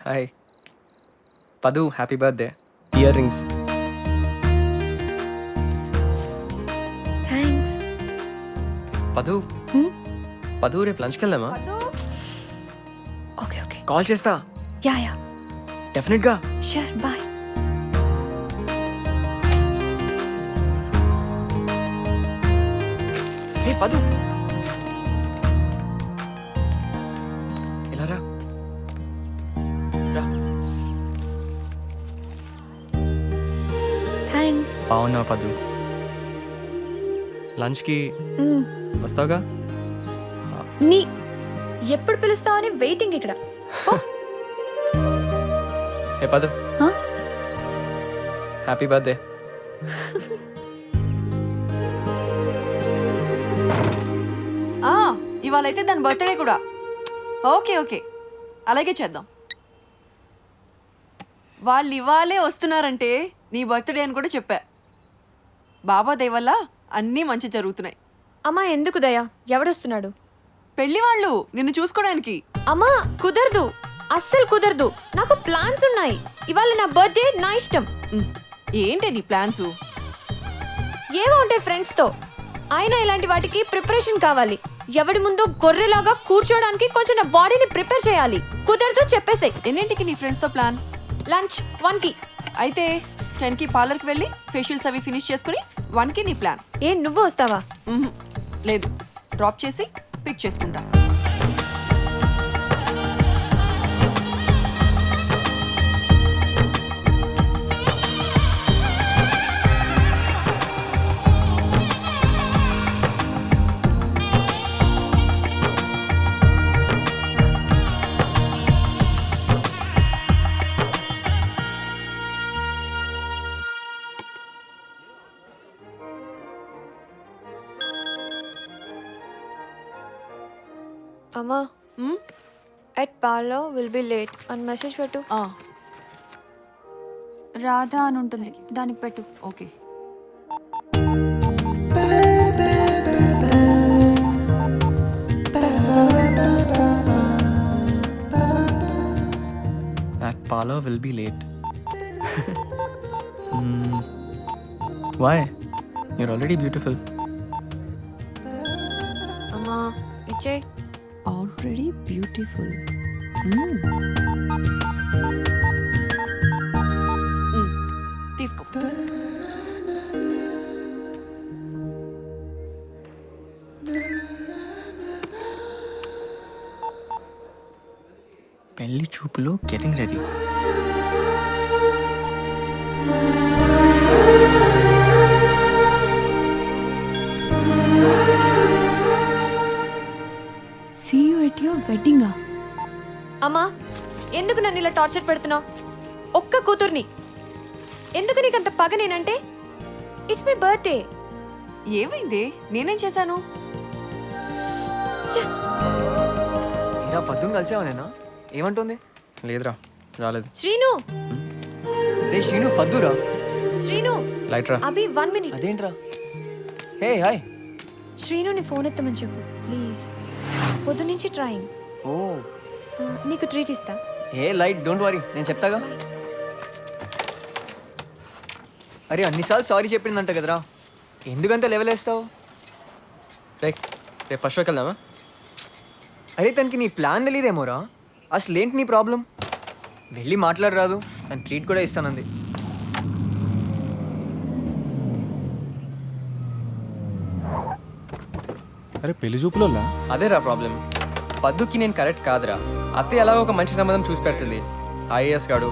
Hi Padu, happy birthday. Ear rings. Thanks. Padu Padu, రేపు లంచ్కి వెళ్దామా? Okay okay. కాల్ చేస్తా యా యా డెఫినెట్గా. Sure bye. హే పదు, ఇలా రా రా. థ్యాంక్స్. బాగున్నా పదు? లంచ్కి వస్తావుగా? నీ ఎప్పుడు పిలుస్తావు అని వెయిటింగ్ ఇక్కడ. హే పదు, హ్యాపీ బర్త్డే. ఇవాళ అయితే దాని బర్త్డే కూడా. ఓకే ఓకే, అలాగే చేద్దాం. వాళ్ళు ఇవాళే వస్తున్నారంటే నీ బర్త్డే అని కూడా చెప్పా. బాబా దయ వల్ల అన్నీ మంచి జరుగుతున్నాయి. అమ్మా ఎందుకు దయా? ఎవడొస్తున్నాడు? పెళ్లి వాళ్ళు నిన్ను చూసుకోవడానికి. అమ్మా కుదరదు, అస్సలు కుదరదు. నాకు ప్లాన్స్ ఉన్నాయి. ఇవాళ నా బర్త్డే, నా ఇష్టం. ఏంటి నీ ప్లాన్స్? ఏవో ఉంటాయి ఫ్రెండ్స్తో. అయినా ఇలాంటి వాటికి ప్రిపరేషన్ కావాలి. ఎవడి ముందు గొర్రెలాగా కూర్చోడానికి కొంచెం నా బాడీని ప్రిపేర్ చేయాలి. కుదరదు చెప్పేసాయి. ఎన్నింటికి నీ ఫ్రెండ్స్తో ప్లాన్? లంచ్ 1కి. అయితే 10కి పార్లర్కి వెళ్ళి ఫేషియల్స్ అవి ఫినిష్ చేసుకుని 1కి నీ ప్లాన్. ఏ నువ్వు వస్తావా? లేదు, డ్రాప్ చేసి పిక్ చేసుకుంటా. అమ్మా ఎట్ పార్లో విల్ బి లేట్ అని మెసేజ్ పెట్టు. రాధా అని ఉంటుంది, దానికి పెట్టు. Okay. That parlor will be late. Why? You're already beautiful. అమ్మా ఇచ్చే. Already beautiful. తీసుకో. పెళ్లి చూపులో getting ready. See you at your వెడ్డింగా? అమ్మా ఎందుకు నన్ను ఇలా టార్చర్ పెడుతున్నావు? ఒక్క కూతుర్ని ఎందుకు నీకంత పగ? నేనంటే ఇట్స్ మై బర్త్డే. ఏమైంది? నేనేం చేశాను? ఇలా పద్దును కలిసావా నేనా? ఏమంటుంది? లేదురా, రాలేదు. శ్రీను రే శ్రీను, పద్దురా. శ్రీను లైట్ రా. అభి 1 minute. అదేంట్రా? Hey hi. శ్రీనుని ఫోన్ ఎత్తమని చెప్పు ప్లీజ్. పొద్దు నుంచి ట్రయింగ్. ఓ నీకు ట్రీట్ ఇస్తా. ఏ లైట్, డోంట్ వరీ, నేను చెప్తాగా. అరే అన్నిసార్లు సారీ చెప్పిందంట కదరా, ఎందుకంత లెవెల్ వేస్తావు? రేపు ఫస్ట్ షోకి వెళ్దామా? అరే తనకి నీ ప్లాన్ తెలియదేమోరా. అసలు ఏంటి నీ ప్రాబ్లం? వెళ్ళి మాట్లాడరాదు, తను ట్రీట్ కూడా ఇస్తానంది. అరే పెళ్లి చూపులోలా? అదేరా ప్రాబ్లం. పద్దుకి నేను కరెక్ట్ కాదురా. అత్తయ్య ఎలాగో ఒక మంచి సంబంధం చూసి పెడుతుంది. ఐఏఎస్ గాడు,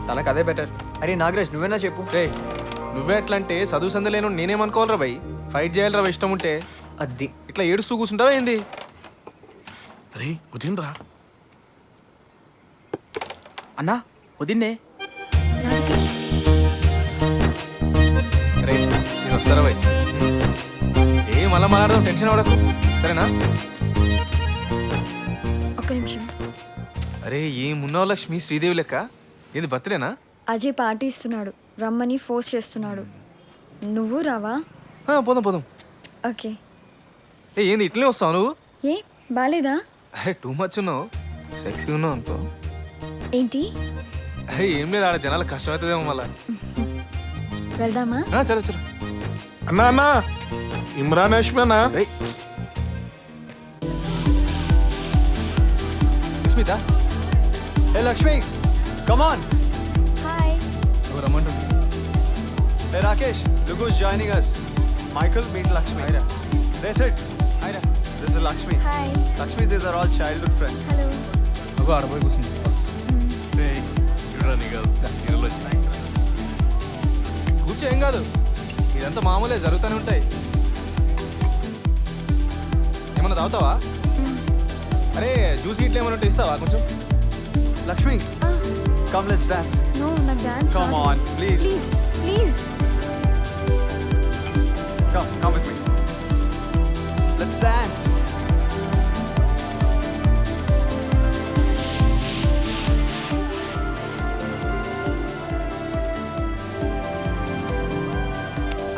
తనకు అదే బెటర్. అరే నాగరాజ్, నువ్వేనా చెప్పు. రే నువ్వే ఎట్లా అంటే చదువు సందలేను నేనేమనుకోవాలరా భయ్? ఫైట్ చేయాలరా ఇష్టం ఉంటే. అది ఇట్లా ఏడుస్తూ కూర్చుంటావా ఏంది? అరే వదినరా అన్నా, వదిన్నే. రే నేను వస్తారా భయ్? ఏ మళ్ళా మాట్లాడదాం, టెన్షన్ అవడకు సరేనా? ఒక్క నిమిషం. అరే ఏమున్నావు లక్ష్మి, శ్రీదేవి లెక్క. ఏంది బర్త్డేనా? అజయ్ పార్టీ ఇస్తున్నాడు, రమ్మని ఫోర్స్ చేస్తున్నాడు. నువ్వు రావా? పోదాం పోదాం. ఓకే. ఏంది ఇట్లనే వస్తావు నువ్వు? ఏ బాలేదా? అరే టూ మచ్ ఉన్నావు, సెక్సీ ఉన్నావు అనుకో. ఏంటి అరే ఏం లేదు ఆడ జనాలకు కష్టమవుతుందేమో మళ్ళా వెళ్దామా చలో చలో అన్నా అన్నా ఇమ్రాన్ హాష్మేనా ఏయ్. లక్ష్మిత హే లక్ష్మి కమాన్. హాయ్ నువ్వు రమ్మంటుంది hey Rakesh look who's joining us. Michael meet Lakshmi. Hi. That's it. Hi. This is Lakshmi. Hi Lakshmi, these are all childhood friends. Hello నువ్వు ఆడపోయి కూర్చుంది కూర్చో ఏం కాదు ఇదంతా మామూలే జరుగుతూనే ఉంటాయి ఏమన్నా తాగుతావా అరే జ్యూస్ ఇట్లా ఏమైనా ఉంటే ఇస్తావా కొంచెం Lakshmi, come let's dance. No నాకు dance Come on, please. Please please Come with me. Let's dance.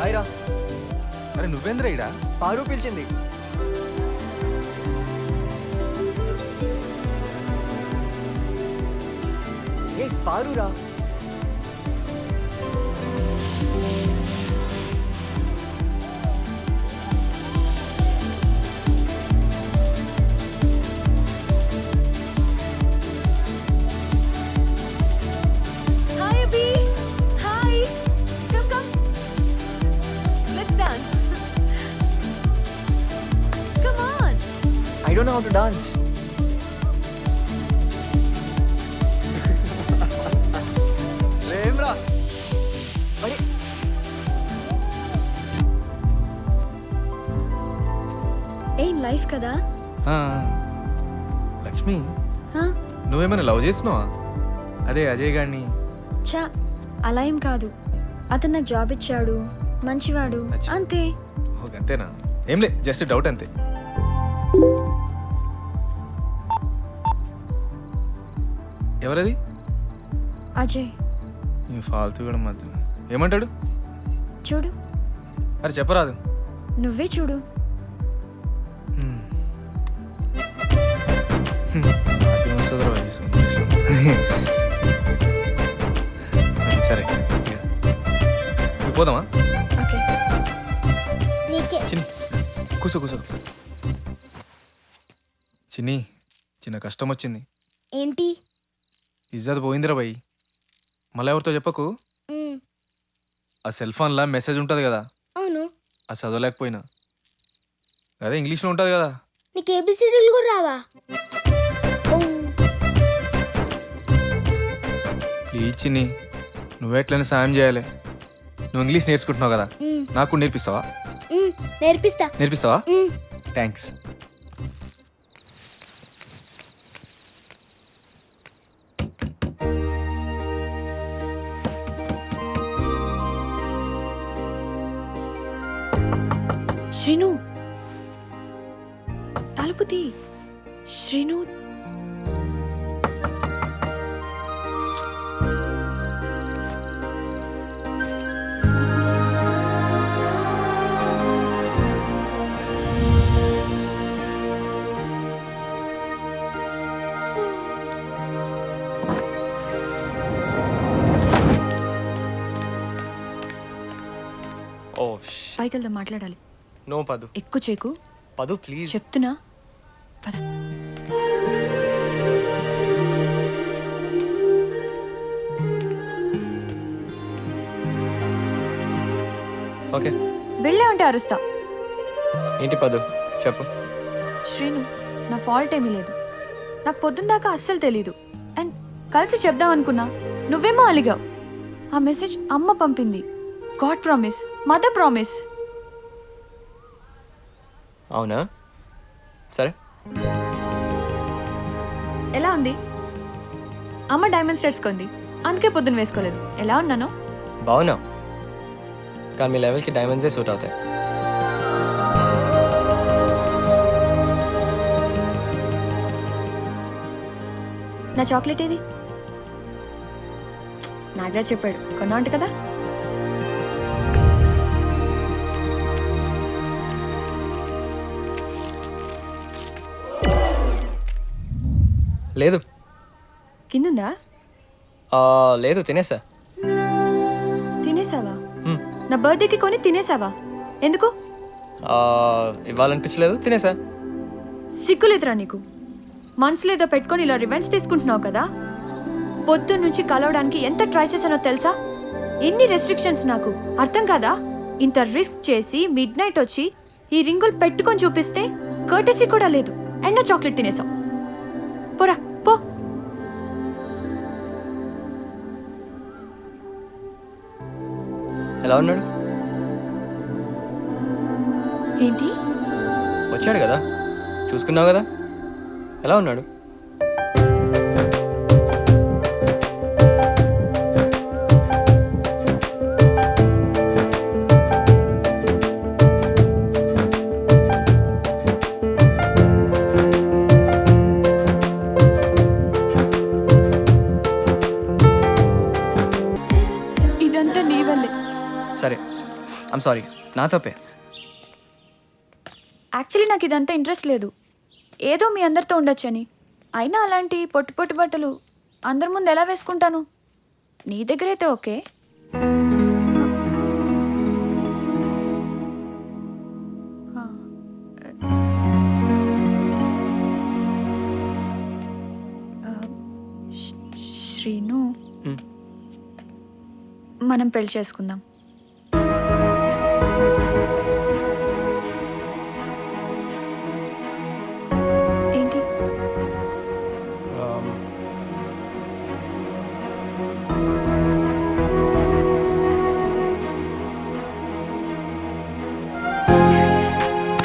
Hi రా. అరే నువ్వేంద్ర ఇడా పారు పిలిచింది. ఏ పారురా. Hi Abhi hi come come let's dance come on I don't know how to dance. లేమ్రా. అరే ఏం లైఫ్ కదా లక్ష్మి హా? నువ్వేమైనా లవ్ చేసినావా అదే అజయ్ గారిని చా అలా ఏం కాదు అతను నాకు జాబ్ ఇచ్చాడు మంచివాడు అచ్చా. అంతే ఓకే అంతేనా ఏం లే జస్ట్ డౌట్ అంతే ఎవరది అజయ్ నీ ఫాల్తూ కూడా మధ్య ఏమంటాడు చూడు అరే చెప్పరాదు నువ్వే చూడు నాకేం వస్తుందో సరే ఇప్పుడు పోదామా ఓకే చిన్ని కూసో కూసో చిన్ని చిన్న కష్టం వచ్చింది ఏంటి ఇజ్జత్ పోయిందిరా భయ్ మళ్ళీ ఎవరితో చెప్పకు ఆ సెల్ ఫోన్లో మెసేజ్ ఉంటుంది కదా అవును అది చదవలేకపోయినా అదే ఇంగ్లీష్లో ఉంటుంది కదా నీకు ఏబిసిడీలు కూడా రావా ప్లీజ్ చిన్ని నువ్వు ఎట్లయినా సాయం చేయాలి నువ్వు ఇంగ్లీష్ నేర్చుకుంటున్నావు కదా నాకు నేర్పిస్తావా నేర్పిస్తా నేర్పిస్తావా థ్యాంక్స్ శ్రీను తలుపు తీ శ్రీను ఓ పైకి వెళ్దాం మాట్లాడాలి నో పదు. ఎక్కువ చేకు పదు ప్లీజ్. చెప్తున్నా పద ఓకే వెళ్ళే ఉంటే అరుస్తా ఏంటి పదు చెప్పు. శ్రీను నా ఫాల్ట్ ఏమీ లేదు నాకు పొద్దున్న దాకా అస్సలు తెలీదు అండ్ కలిసి చెప్దాం అనుకున్నా నువ్వేమో అలిగావు ఆ మెసేజ్ అమ్మ పంపింది గాడ్ ప్రామిస్ మదర్ ప్రామిస్ అవునా సరే. ఎలా ఉంది అమ్మ డైమండ్ స్టడ్స్ కొంది అందుకే పొద్దున్న వేసుకోలేదు ఎలా ఉన్నాను బాగున్నా కానీ మీ లెవెల్కి డైమండ్సే సూట్ అవుతాయి. నా చాక్లెట్ ఏది నాగరాజ్ చెప్పాడు కొన్నా ఉంట కదా లేదు కిందుందా లేదు తినేసా. తినేసావా? మ్మ్. నా బర్త్డేకి కొని తినేసావా? ఎందుకు? ఇవ్వాలనిపించలేదు తినేసా. సిగ్గులేదురా నీకు? మనసులో ఏదో పెట్టుకొని ఇలా రివెంజ్ తీసుకుంటున్నావు కదా. పొద్దున్న నుంచి కలవడానికి ఎంత ట్రై చేశానో తెలుసా? ఎన్ని రెస్ట్రిక్షన్స్ నాకు అర్థం కాదా? ఇంత రిస్క్ చేసి మిడ్ నైట్ వచ్చి ఈ రింగులు పెట్టుకొని చూపిస్తే కర్టసీ కూడా లేదు. అండ్ చాక్లెట్ తినేసావు. పోరా పో. ఎలా ఉన్నాడు? ఏంటి? వచ్చాడు కదా, చూసుకున్నావు కదా. ఎలా ఉన్నాడు? ఇదంతా నీ వల్లే. సరే, ఐమ్ సారీ, నా తప్పే. యాక్చువల్లీ నాకు ఇదంతా ఇంట్రెస్ట్ లేదు. ఏదో మీ అందరితో ఉండొచ్చని. అయినా అలాంటి పొట్టు పొట్టు బట్టలు అందరి ముందు ఎలా వేసుకుంటాను? నీ దగ్గర అయితే ఓకే. శ్రీను, హ్మ్. మనం పెళ్లి చేసుకుందాం. ఏంటి?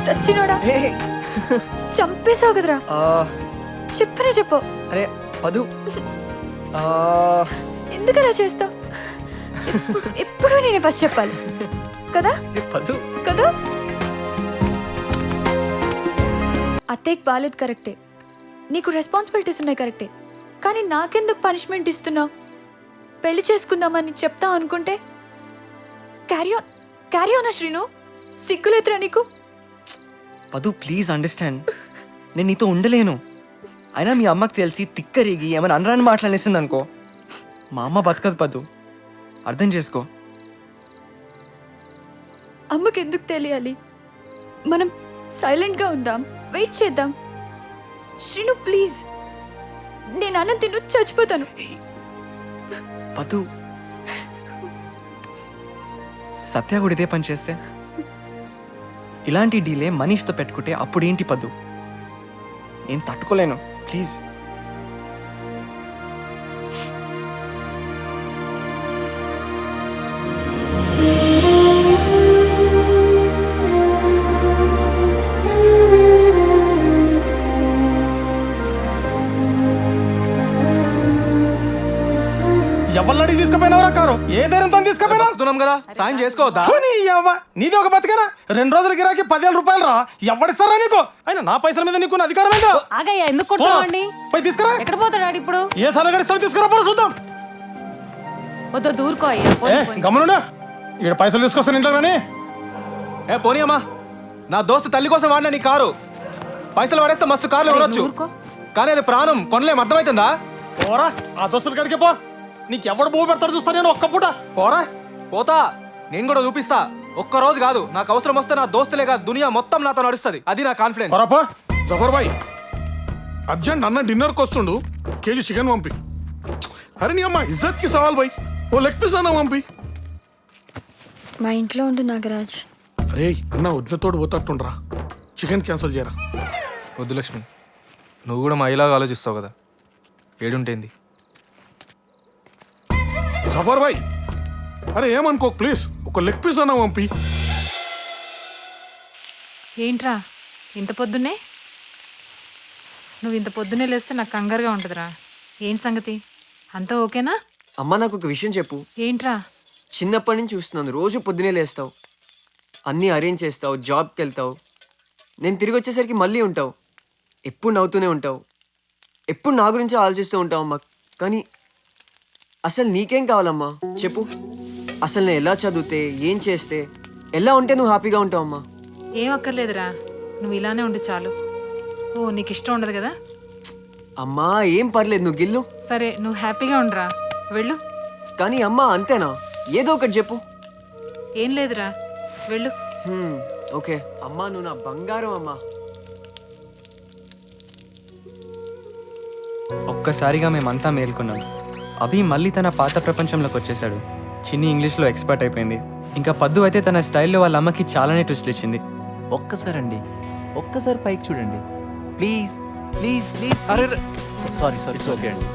సచ్చినోడా, చంపేశావు కదరా. చెప్పనే చెప్పు. అరే పదు, ఎందుకలా చేస్తావు? ఎప్పుడు నేనే ఫస్ట్ చెప్పాలి కదా పదు. కదా? అత్తయ్యకి బాలేదు కరెక్టే, నీకు రెస్పాన్సిబిలిటీస్ ఉన్నాయి కరెక్టే, కానీ నాకెందుకు పనిష్మెంట్ ఇస్తున్నావు? పెళ్లి చేసుకుందామని చెప్తా అనుకుంటే క్యారీ ఆన్ శ్రీను. సిగ్గులేదురా నీకు? పదు ప్లీజ్ అండర్స్టాండ్, నేను నీతో ఉండలేను. అయినా మీ అమ్మకి తెలిసి తిక్కరిగి ఏమైనా అనరాని మాట్లాడేసింది అనుకో, మా అమ్మ బతకదు. పదు అర్థం చేసుకో. అమ్మకి ఎందుకు తెలియాలి? మనం సైలెంట్గా ఉందాం, వెయిట్ చేద్దాం. శ్రీను ప్లీజ్, నేను అన్నం తిను చచ్చిపోతాను. పదు, సత్య కూడా ఇదే పని చేస్తే, ఇలాంటి డీలే మనీష్తో పెట్టుకుంటే అప్పుడేంటి పదు? నేను తట్టుకోలేను. ప్లీజ్. ఎవరిని అడిగి తీసుకుపోయినవరా కారు? ఏ ధైర్యంతో తీసుకుపోయినా? బతుకుతున్నాం కదా, సాయం చేసుకోవద్దా? నీది ఒక బతికేనా? 2 రోజుల గిరాకి 10,000 రూపాయలు రా. ఎవడిస్తారా నీకు? అయినా నా పైసల మీద నీకు అధికారం ఏంద్రా? ఆగయ్యా, ఎందుకు కొడుతున్నావండి? పోయి తీసుకురా. ఎక్కడ పోతాడు ఇప్పుడు? ఏ సలగడిస్తాడు తీసుకురా, పోరా చూద్దాం. వద్దు, దూరుకో అయ్యా. గమనుండా, ఈడ పైసలు తీసుకొస్తాను ఇంట్లో కానీ. ఏ పోనీ అమ్మా, నా దోస్తు తల్లి కోసం వాడినా నీ కారు. పైసలు పడేస్తే మస్తు కార్లు ఎవరొచ్చు, ఊరుకో. కానీ అది ప్రాణం కొనలేం. అర్థమవుతుందా? పోరా, ఆ దోస్తుల కాడికే పో. నీకు ఎవడు బో పెడతాడు చూస్తా నేను ఒక్క పూట. పోరా, పోతా. నేను కూడా చూపిస్తా. ఒక్క రోజు కాదు, నాకు అవసరం వస్తే నా దోస్తులే కాదు, దునియా మొత్తం నాతో నడుస్తుంది. అది నా కాన్ఫిడెన్స్. పోరాపా. జఫర్ భాయ్, అర్జెంట్ అన్న డిన్నర్కి వస్తుండు, కేజీ చికెన్ పంపి. అరే నీ అమ్మ ఇజ్జత్కి సవాల్ భాయ్, ఓ లెగ్ పీస్ అన్న పంపి. మా ఇంట్లో ఉండు నాగరాజ్. అరే అన్న వదినతోడు పోతట్టుండ్రా, చికెన్ క్యాన్సిల్ చేయరా. వద్దు లక్ష్మి, నువ్వు కూడా మా ఇలాగా ఆలోచిస్తావు కదా. ఏడుంటేంది? జఫర్ భాయ్, అరే ఏమనుకో ప్లీజ్, ఒక లెగ్ పీస్ అన్న పంపి. ఏంట్రా ఇంత పొద్దున్నే? నువ్వు ఇంత పొద్దున్నే లేస్తే నాకు కంగారుగా ఉంటుందిరా. ఏంటి సంగతి? అంతా ఓకేనా? అమ్మ నాకు ఒక విషయం చెప్పు. ఏంట్రా? చిన్నప్పటి నుంచి చూస్తున్నాను, రోజు పొద్దునే లేస్తావు, అన్నీ అరేంజ్ చేస్తావు, జాబ్కి వెళ్తావు, నేను తిరిగి వచ్చేసరికి మళ్ళీ ఉంటావు, ఎప్పుడు నవ్వుతూనే ఉంటావు, ఎప్పుడు నా గురించి ఆలోచిస్తూ ఉంటావు అమ్మా. కానీ అసలు నీకేం కావాలమ్మా చెప్పు? అసలు నేను ఎలా చదివితే, ఏం చేస్తే, ఎలా ఉంటే నువ్వు హ్యాపీగా ఉంటావు అమ్మా? ఏం అక్కర్లేదురా, నువ్వు ఇలానే ఉండు చాలు. ఓ నీకు ఇష్టం ఉండదు కదా? అమ్మా ఏం పర్లేదు, నువ్వు గిల్లు. సరే, నువ్వు హ్యాపీగా ఉండరా. వెళ్ళు. కానీ అమ్మా అంతేనా? ఏదో ఒకటి చెప్పు. ఏం లేదురా, వెళ్ళు. ఓకే అమ్మా, నువ్వు నా బంగారం అమ్మా. ఒక్కసారిగా మేమంతా మేల్కొన్నాం. అభి మళ్ళీ తన పాత ప్రపంచంలోకి వచ్చేసాడు. చిన్ని ఇంగ్లీష్లో ఎక్స్పర్ట్ అయిపోయింది. ఇంకా పద్దు అయితే తన స్టైల్లో వాళ్ళ అమ్మకి చాలానే ట్విస్ట్లు ఇచ్చింది. ఒక్కసారి పైకి చూడండి ప్లీజ్ ప్లీజ్ ప్లీజ్. అరే సారీ ఓకే అండి.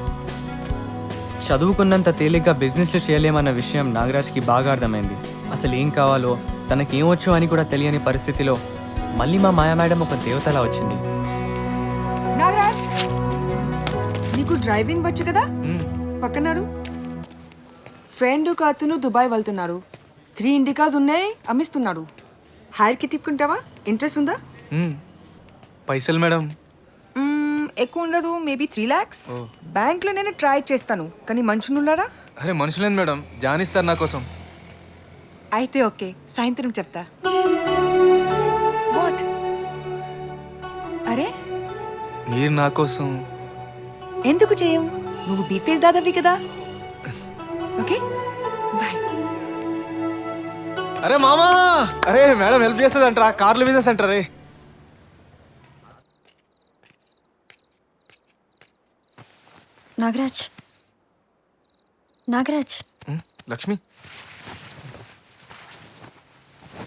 చదువుకున్నంత తేలిగ్గా బిజినెస్లు చేయలేమన్న విషయం నాగరాజ్కి బాగా అర్థమైంది. అసలు ఏం కావాలో తనకేమొచ్చో అని కూడా తెలియని పరిస్థితిలో మళ్ళీ మా మాయా మేడం ఒక దేవతలా వచ్చింది. నాగరాజ్, నీకు డ్రైవింగ్ వచ్చు కదా? పక్కనాడు ఫ్రెండ్ ఒక అతను దుబాయ్ వెళ్తున్నారు. 3 ఇండికాస్ ఉన్నాయి, అమ్మిస్తున్నాడు. హైర్కి తిప్పుకుంటావా? ఇంట్రెస్ట్ ఉందా? పైసలు మేడం. ఎక్కువ ఉండదు, మేబీ 3 lakhs. బ్యాంక్లో నేను ట్రై చేస్తాను, కానీ మనుషులున్నారా? అరే మనుషులేదు మేడం, జానిస్తారు నా కోసం. అయితే ఓకే, సాయంత్రం చెప్తా. వాట్? అరే మీరు నా కోసం. ఎందుకు చేయం? నువ్వు బీఫేస్ దాదావి కదా. Okay bye. అరే మామా, అరే మేడం హెల్ప్ చేస్తుంది అంటారా? కార్లు బిజినెస్ అంటారే. నాగరాజ్, నాగరాజ్, లక్ష్మి,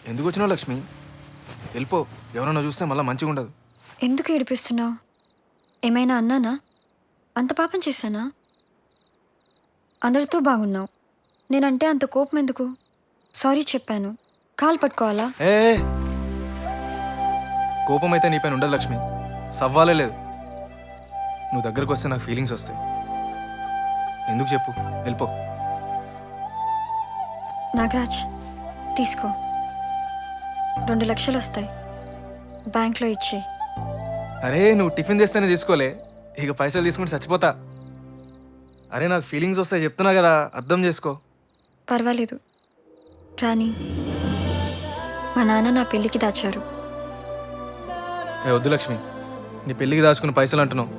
ఎందుకు వచ్చినావు లక్ష్మి? వెళ్ళిపో, ఎవరన్నా చూస్తే మళ్ళీ మంచిగా ఉండదు. ఎందుకు ఏడిపిస్తున్నావు? ఏమైనా అన్నానా? అంత పాపం చేశానా? అందరితో బాగున్నావు, నేనంటే అంత కోపం ఎందుకు? సారీ చెప్పాను, కాలు పట్టుకోవాలా? ఏ కోపం అయితే నీ పైన ఉండదు లక్ష్మి, సవ్వాలే లేదు. నువ్వు దగ్గరకు వస్తే నాకు ఫీలింగ్స్ వస్తాయి. ఎందుకు చెప్పు, వెళ్ళిపో. నాగరాజ్ తీసుకో, 2 లక్షలు వస్తాయి, బ్యాంక్లో ఇచ్చే. అరే నువ్వు టిఫిన్ తెస్తేనే తీసుకోలే, ఇక పైసలు తీసుకుంటే చచ్చిపోతా. అరే నాకు ఫీలింగ్స్ వస్తాయి చెప్తున్నా కదా, అర్థం చేసుకో. పర్వాలేదు రాణి, మా నాన్న నా పెళ్ళికి దాచారు. ఏ వద్దు లక్ష్మి, నీ పెళ్ళికి దాచుకున్న పైసలు అంటున్నావు,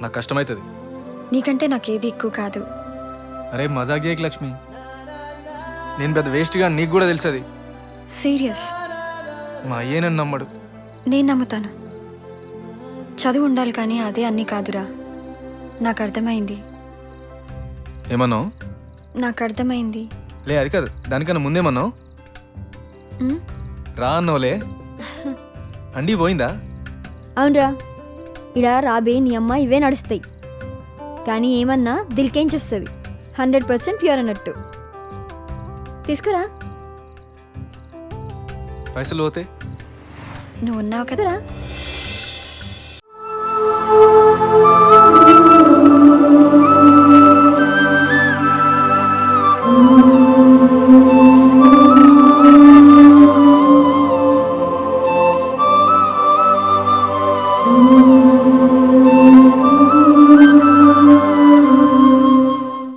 నాకు కష్టమవుతుంది. నీకంటే నాకేది ఎక్కువ కాదు. అరే మజాక్ చేయకు లక్ష్మి, నేను పెద్ద వేస్ట్గా నీకు కూడా తెలుసది. సీరియస్, మా అయ్యే నన్ను నమ్మడు. నేను నమ్ముతాను. చదువు ఉండాలి కానీ అదే అన్నీ కాదురా. నాకు అర్థమైంది, ఏమన్నావు? నాకు అర్థమైంది. లే అది కాదు, దానికన్నా ముందేమన్నావు? ఉమ్, రా అన్నావులే. అండి పోయిందా? అవునరా, ఇడ రాబే నీ అమ్మ ఇవే నడుస్తాయి, కానీ ఏమన్నా దిల్కేంచి వస్తుంది. 100% ప్యూర్ అన్నట్టు. తీసుకురా. పైసలు పోతే నువ్వు ఉన్నావు కదరా.